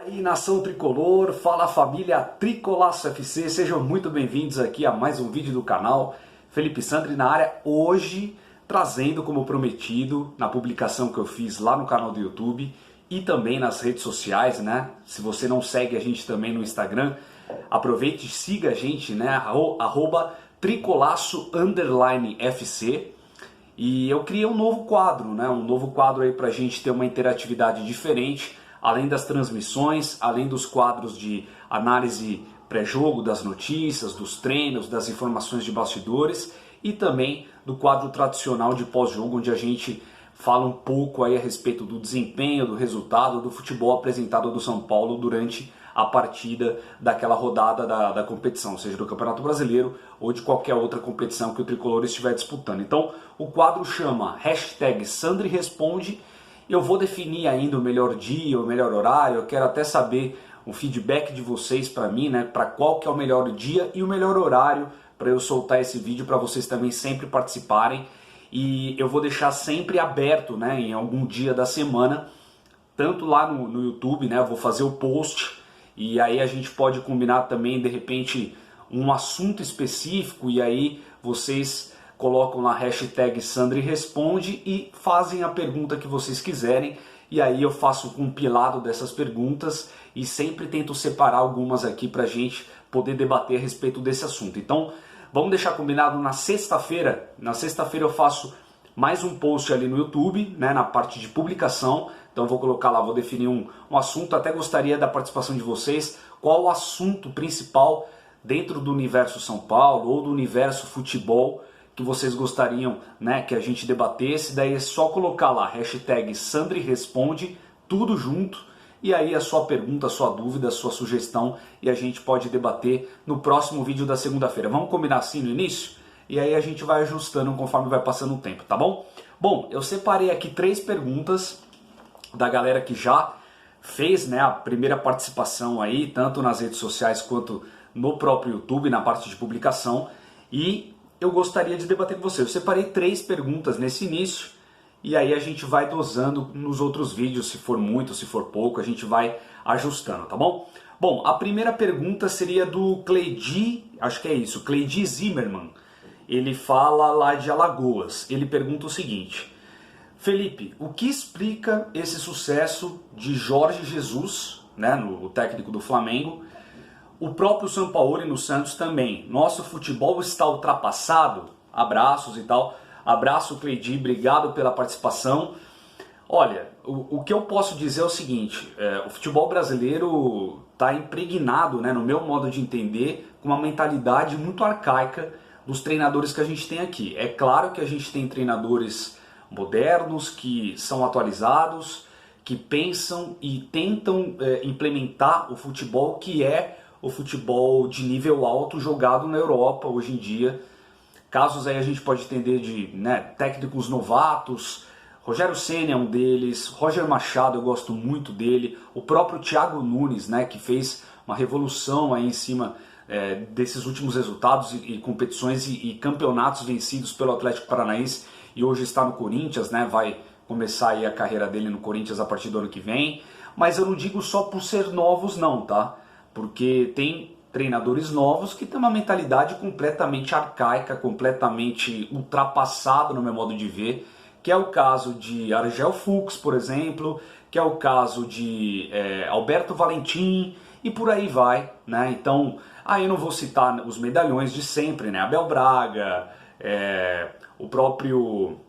E nação tricolor, fala família Tricolaço FC, sejam muito bem-vindos aqui a mais um vídeo do canal. Felipe Sandri na área, hoje trazendo como prometido na publicação que eu fiz lá no canal do YouTube e também nas redes sociais, né? Se você não segue a gente também no Instagram, aproveite e siga a gente, né? @tricolaço_FC. E eu criei um novo quadro, né? Um novo quadro aí pra gente ter uma interatividade diferente. Além das transmissões, além dos quadros de análise pré-jogo, das notícias, dos treinos, das informações de bastidores e também do quadro tradicional de pós-jogo, onde a gente fala um pouco aí a respeito do desempenho, do resultado, do futebol apresentado do São Paulo durante a partida daquela rodada da competição, seja do Campeonato Brasileiro ou de qualquer outra competição que o Tricolor estiver disputando. Então o quadro chama #SandriResponde. Eu vou definir ainda o melhor dia, o melhor horário. Eu quero até saber o feedback de vocês para mim, né? Para qual que é o melhor dia e o melhor horário para eu soltar esse vídeo, para vocês também sempre participarem. E eu vou deixar sempre aberto, né? Em algum dia da semana, tanto lá no YouTube, né? Eu vou fazer o post e aí a gente pode combinar também, de repente, um assunto específico e aí vocês colocam na #SandriResponde e fazem a pergunta que vocês quiserem. E aí eu faço um compilado dessas perguntas e sempre tento separar algumas aqui pra gente poder debater a respeito desse assunto. Então vamos deixar combinado na sexta-feira. Na sexta-feira eu faço mais um post ali no YouTube, né, na parte de publicação. Então eu vou colocar lá, vou definir um assunto. Até gostaria da participação de vocês. Qual o assunto principal dentro do universo São Paulo ou do universo futebol que vocês gostariam, né, que a gente debatesse. Daí é só colocar lá #SandriResponde, tudo junto, e aí a sua pergunta, a sua dúvida, a sua sugestão, e a gente pode debater no próximo vídeo da segunda-feira. Vamos combinar assim no início? E aí a gente vai ajustando conforme vai passando o tempo, tá bom? Bom, eu separei aqui 3 perguntas da galera que já fez, né, a primeira participação aí, tanto nas redes sociais quanto no próprio YouTube, na parte de publicação, e eu gostaria de debater com você. Eu separei 3 perguntas nesse início e aí a gente vai dosando nos outros vídeos, se for muito, se for pouco, a gente vai ajustando, tá bom? Bom, a primeira pergunta seria do Cleidi, acho que é isso, Cleidi Zimmermann. Ele fala lá de Alagoas. Ele pergunta o seguinte: Felipe, o que explica esse sucesso de Jorge Jesus, né, o técnico do Flamengo? O próprio Sampaoli no Santos também. Nosso futebol está ultrapassado? Abraços e tal. Abraço, Cleidi, obrigado pela participação. Olha, o que eu posso dizer é o seguinte, o futebol brasileiro está impregnado, né, no meu modo de entender, com uma mentalidade muito arcaica dos treinadores que a gente tem aqui. É claro que a gente tem treinadores modernos, que são atualizados, que pensam e tentam implementar o futebol que é o futebol de nível alto jogado na Europa hoje em dia. Casos aí a gente pode entender de, né, técnicos novatos. Rogério Ceni é um deles, Roger Machado eu gosto muito dele, o próprio Thiago Nunes, né, que fez uma revolução aí em cima desses últimos resultados e competições e campeonatos vencidos pelo Atlético Paranaense e hoje está no Corinthians, né, vai começar aí a carreira dele no Corinthians a partir do ano que vem. Mas eu não digo só por ser novos não, tá? Porque tem treinadores novos que têm uma mentalidade completamente arcaica, completamente ultrapassada no meu modo de ver, que é o caso de Argel Fuchs, por exemplo, que é o caso de Alberto Valentim e por aí vai, né? Então, aí eu não vou citar os medalhões de sempre, né? Abel Braga, o próprio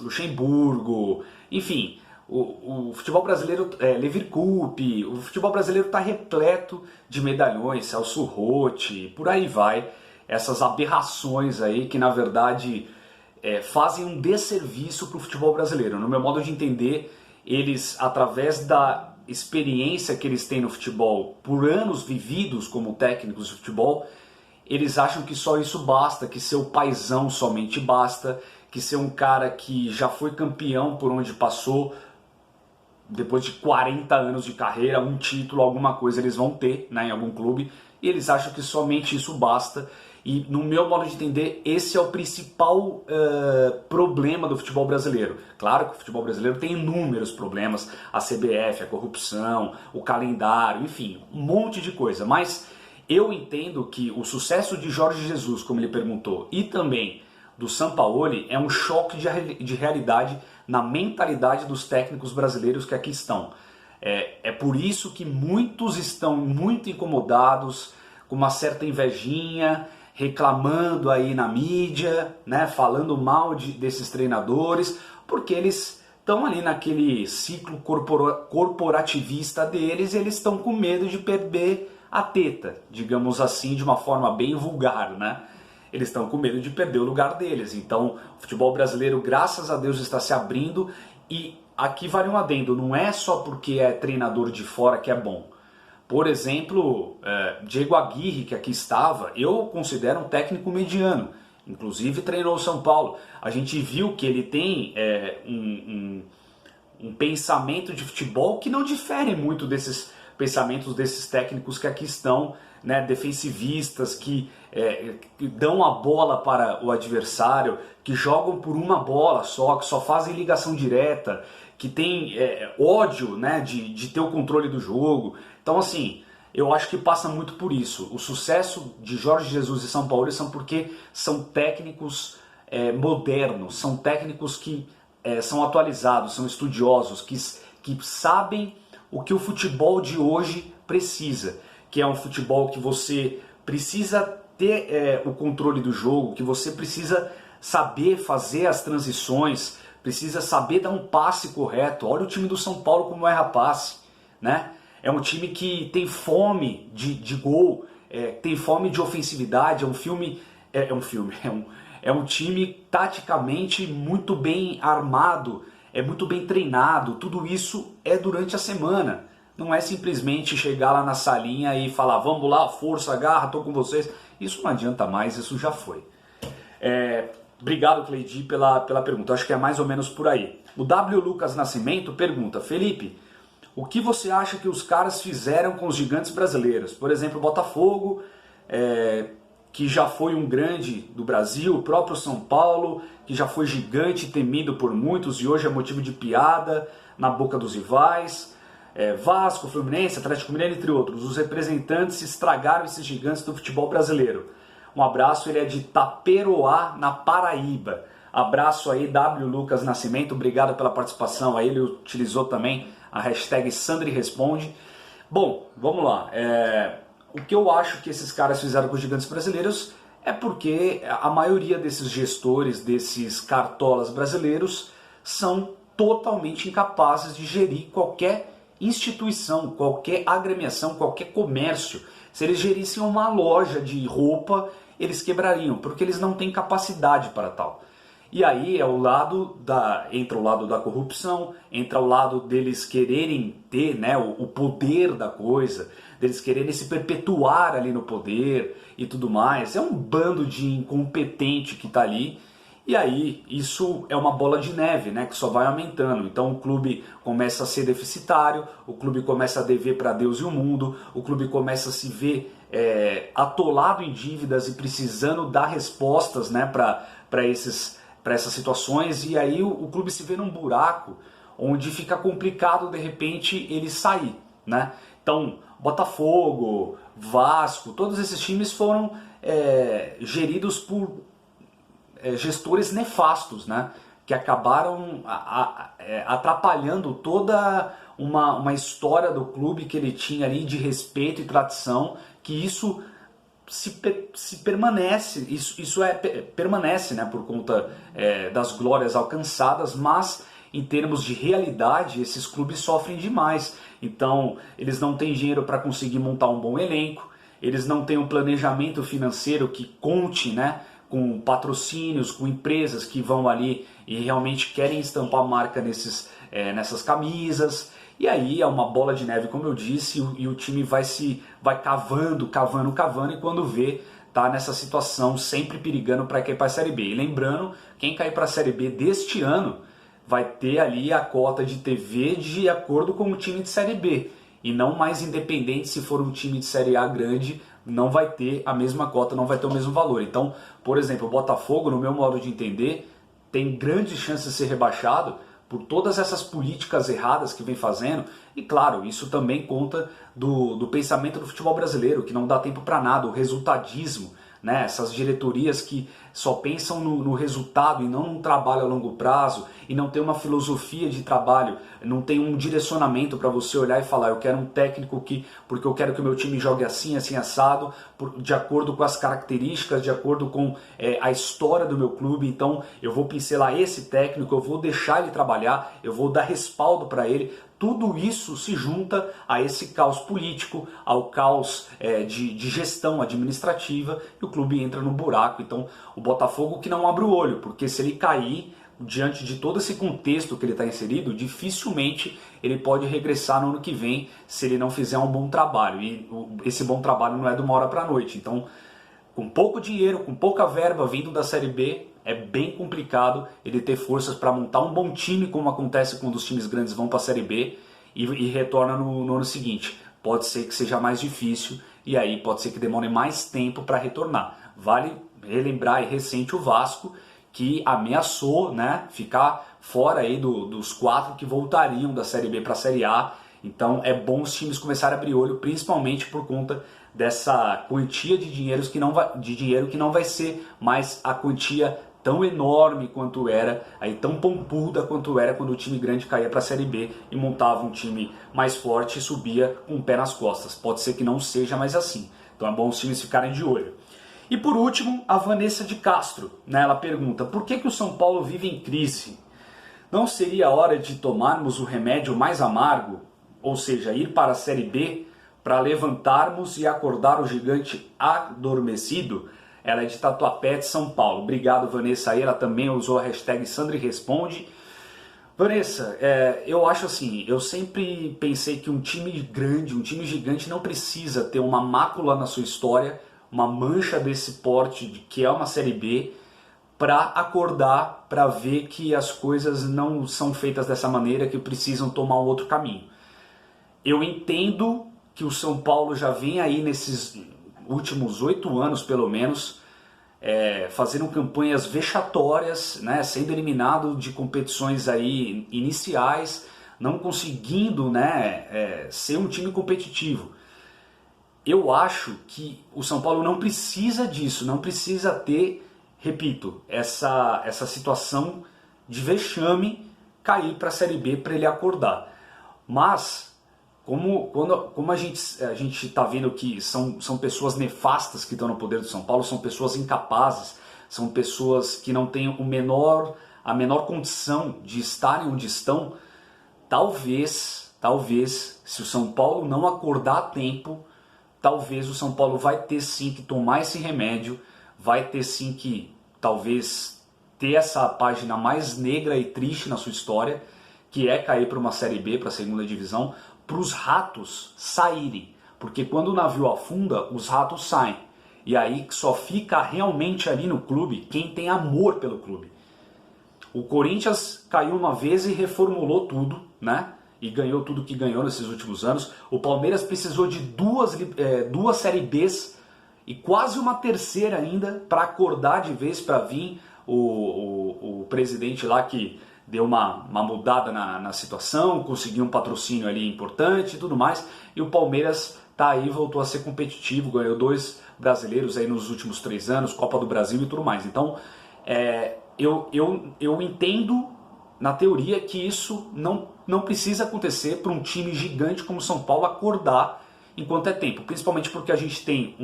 Luxemburgo, enfim. O futebol brasileiro, Leverkusen, o futebol brasileiro está repleto de medalhões, Celso Roth, por aí vai, essas aberrações aí que na verdade fazem um desserviço para o futebol brasileiro. No meu modo de entender, eles, através da experiência que eles têm no futebol, por anos vividos como técnicos de futebol, eles acham que só isso basta, que ser o paizão somente basta, que ser um cara que já foi campeão por onde passou, depois de 40 anos de carreira, um título, alguma coisa eles vão ter, né, em algum clube, e eles acham que somente isso basta. E no meu modo de entender, esse é o principal problema do futebol brasileiro. Claro que o futebol brasileiro tem inúmeros problemas, a CBF, a corrupção, o calendário, enfim, um monte de coisa. Mas eu entendo que o sucesso de Jorge Jesus, como ele perguntou, e também do Sampaoli é um choque de realidade na mentalidade dos técnicos brasileiros que aqui estão. É por isso que muitos estão muito incomodados, com uma certa invejinha, reclamando aí na mídia, né, falando mal desses treinadores, porque eles estão ali naquele ciclo corporativista deles e eles estão com medo de perder a teta, digamos assim, de uma forma bem vulgar, né? Eles estão com medo de perder o lugar deles. Então, o futebol brasileiro, graças a Deus, está se abrindo. E aqui vale um adendo, não é só porque é treinador de fora que é bom. Por exemplo, Diego Aguirre, que aqui estava, eu considero um técnico mediano. Inclusive treinou o São Paulo. A gente viu que ele tem um pensamento de futebol que não difere muito desses pensamentos desses técnicos que aqui estão, né, defensivistas, que dão a bola para o adversário, que jogam por uma bola só, que só fazem ligação direta, que tem ódio, né, de ter o controle do jogo. Então, assim, eu acho que passa muito por isso. O sucesso de Jorge Jesus e São Paulo são porque são técnicos modernos, são técnicos que são atualizados, são estudiosos, que sabem o que o futebol de hoje precisa, que é um futebol que você precisa ter o controle do jogo, que você precisa saber fazer as transições, precisa saber dar um passe correto. Olha o time do São Paulo como erra passe, né? É um time que tem fome de gol, tem fome de ofensividade, é um time taticamente muito bem armado, é muito bem treinado. Tudo isso é durante a semana. Não é simplesmente chegar lá na salinha e falar, vamos lá, força, garra, tô com vocês. Isso não adianta mais, isso já foi. Obrigado, Cleidi, pela pergunta. Acho que é mais ou menos por aí. O W. Lucas Nascimento pergunta, Felipe, o que você acha que os caras fizeram com os gigantes brasileiros? Por exemplo, o Botafogo, que já foi um grande do Brasil, o próprio São Paulo, que já foi gigante, temido por muitos e hoje é motivo de piada na boca dos rivais. Vasco, Fluminense, Atlético Mineiro, entre outros. Os representantes estragaram esses gigantes do futebol brasileiro. Um abraço, ele é de Taperoá, na Paraíba. Abraço aí, W. Lucas Nascimento, obrigado pela participação. Aí ele utilizou também a hashtag Sandri Responde. Bom, vamos lá. O que eu acho que esses caras fizeram com os gigantes brasileiros é porque a maioria desses gestores, desses cartolas brasileiros, são totalmente incapazes de gerir qualquer instituição, qualquer agremiação, qualquer comércio. Se eles gerissem uma loja de roupa, eles quebrariam, porque eles não têm capacidade para tal. E aí entra o lado da corrupção, entra o lado deles quererem ter, né, o poder da coisa, deles quererem se perpetuar ali no poder e tudo mais. É um bando de incompetente que está ali. E aí isso é uma bola de neve, né, que só vai aumentando. Então o clube começa a ser deficitário, o clube começa a dever para Deus e o mundo, o clube começa a se ver atolado em dívidas e precisando dar respostas, né, para essas situações. E aí o clube se vê num buraco onde fica complicado de repente ele sair, né? Então Botafogo, Vasco, todos esses times foram geridos por gestores nefastos, né? Que acabaram atrapalhando toda uma história do clube que ele tinha ali de respeito e tradição, que isso se permanece, permanece, né, por conta das glórias alcançadas, mas em termos de realidade esses clubes sofrem demais. Então eles não têm dinheiro para conseguir montar um bom elenco, eles não têm um planejamento financeiro que conte, né, com patrocínios, com empresas que vão ali e realmente querem estampar marca nessas camisas. E aí é uma bola de neve, como eu disse, e o time vai cavando, e quando vê, tá nessa situação, sempre perigando para cair para a Série B. E lembrando, quem cair para a Série B deste ano vai ter ali a cota de TV de acordo com o time de Série B. E não mais independente se for um time de Série A grande, não vai ter a mesma cota, não vai ter o mesmo valor. Então, por exemplo, o Botafogo, no meu modo de entender, tem grandes chances de ser rebaixado por todas essas políticas erradas que vem fazendo. E claro, isso também conta do pensamento do futebol brasileiro, que não dá tempo para nada, o resultadismo, né? Essas diretorias que só pensam no resultado e não no trabalho a longo prazo, e não tem uma filosofia de trabalho, não tem um direcionamento para você olhar e falar, eu quero um técnico porque eu quero que o meu time jogue assim, assim, assado, de acordo com as características, de acordo com a história do meu clube. Então eu vou pincelar esse técnico, eu vou deixar ele trabalhar, eu vou dar respaldo para ele. Tudo isso se junta a esse caos político, ao caos de gestão administrativa, e o clube entra no buraco. Então o Botafogo que não abre o olho, porque se ele cair diante de todo esse contexto que ele está inserido, dificilmente ele pode regressar no ano que vem se ele não fizer um bom trabalho. E esse bom trabalho não é de uma hora para a noite. Então, com pouco dinheiro, com pouca verba vindo da Série B, é bem complicado ele ter forças para montar um bom time, como acontece quando os times grandes vão para a Série B e retorna no ano seguinte. Pode ser que seja mais difícil e aí pode ser que demore mais tempo para retornar. Vale relembrar e recente o Vasco, que ameaçou, né, ficar fora aí dos 4 que voltariam da Série B para a Série A. Então é bom os times começarem a abrir olho, principalmente por conta dessa quantia de dinheiro que não vai ser mais a quantia tão enorme quanto era, aí tão pompuda quanto era quando o time grande caía para a Série B e montava um time mais forte e subia com o pé nas costas. Pode ser que não seja mais assim. Então é bom os times ficarem de olho. E por último, a Vanessa de Castro, né? Ela pergunta, por que o São Paulo vive em crise? Não seria hora de tomarmos o remédio mais amargo, ou seja, ir para a Série B, para levantarmos e acordar o gigante adormecido? Ela é de Tatuapé, de São Paulo. Obrigado, Vanessa. Aí ela também usou a hashtag SandriResponde. Vanessa, eu acho assim, eu sempre pensei que um time grande, um time gigante não precisa ter uma mácula na sua história, uma mancha desse porte que é uma Série B, para acordar, para ver que as coisas não são feitas dessa maneira, que precisam tomar um outro caminho. Eu entendo que o São Paulo já vem aí nesses últimos 8 anos, pelo menos, fazendo campanhas vexatórias, né, sendo eliminado de competições aí iniciais, não conseguindo, né, ser um time competitivo. Eu acho que o São Paulo não precisa disso, não precisa ter, repito, essa situação de vexame cair para a Série B para ele acordar. Mas, como a gente está vendo que são pessoas nefastas que estão no poder do São Paulo, são pessoas incapazes, são pessoas que não têm a menor condição de estarem onde estão, talvez, se o São Paulo não acordar a tempo, talvez o São Paulo vai ter sim que tomar esse remédio, vai ter sim que talvez ter essa página mais negra e triste na sua história, que é cair para uma Série B, para a segunda divisão, para os ratos saírem. Porque quando o navio afunda, os ratos saem. E aí só fica realmente ali no clube quem tem amor pelo clube. O Corinthians caiu uma vez e reformulou tudo, né? E ganhou tudo que ganhou nesses últimos anos. O Palmeiras precisou de duas Série Bs e quase uma terceira ainda para acordar de vez, para vir o presidente lá que deu uma mudada na situação, conseguiu um patrocínio ali importante e tudo mais. E o Palmeiras tá aí, voltou a ser competitivo, ganhou 2 brasileiros aí nos últimos 3 anos, Copa do Brasil e tudo mais. Então, eu entendo na teoria que isso não precisa acontecer para um time gigante como o São Paulo acordar enquanto é tempo, principalmente porque a gente tem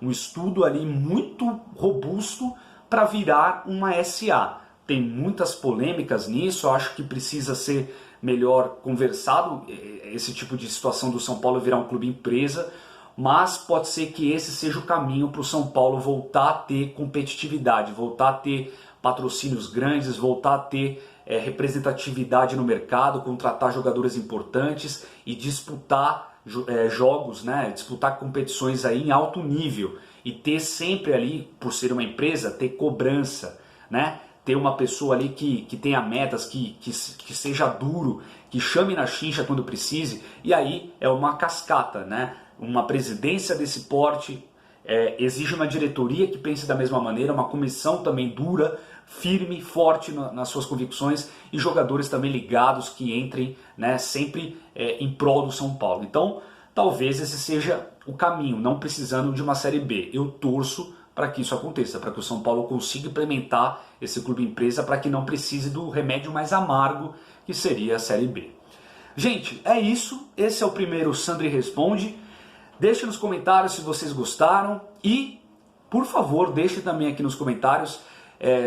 um estudo ali muito robusto para virar uma SA. Tem muitas polêmicas nisso, eu acho que precisa ser melhor conversado esse tipo de situação do São Paulo virar um clube empresa, mas pode ser que esse seja o caminho para o São Paulo voltar a ter competitividade, voltar a ter patrocínios grandes, voltar a ter representatividade no mercado, contratar jogadores importantes e disputar jogos, né? Disputar competições aí em alto nível e ter sempre ali, por ser uma empresa, ter cobrança, né? Ter uma pessoa ali que tenha metas, que seja duro, que chame na chincha quando precise, e aí é uma cascata, né? Uma presidência desse porte, exige uma diretoria que pense da mesma maneira, uma comissão também dura, firme, forte nas suas convicções e jogadores também ligados que entrem, né, sempre em prol do São Paulo. Então, talvez esse seja o caminho, não precisando de uma Série B. Eu torço para que isso aconteça, para que o São Paulo consiga implementar esse clube empresa para que não precise do remédio mais amargo que seria a Série B. Gente, é isso. Esse é o primeiro Sandri Responde. Deixe nos comentários se vocês gostaram e, por favor, deixe também aqui nos comentários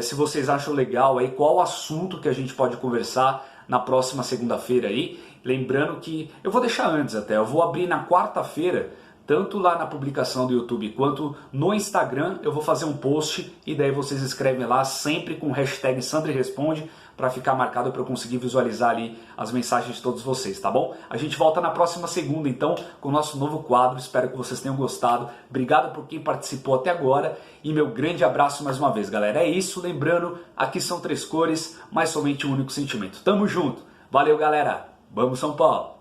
se vocês acham legal aí, qual assunto que a gente pode conversar na próxima segunda-feira aí. Lembrando que eu vou deixar antes até, eu vou abrir na quarta-feira, tanto lá na publicação do YouTube quanto no Instagram, eu vou fazer um post e daí vocês escrevem lá sempre com o hashtag SandriResponde para ficar marcado para eu conseguir visualizar ali as mensagens de todos vocês, tá bom? A gente volta na próxima segunda então com o nosso novo quadro, espero que vocês tenham gostado. Obrigado por quem participou até agora e meu grande abraço mais uma vez, galera. É isso, lembrando, aqui são 3 cores, mas somente um único sentimento. Tamo junto, valeu galera, vamos São Paulo!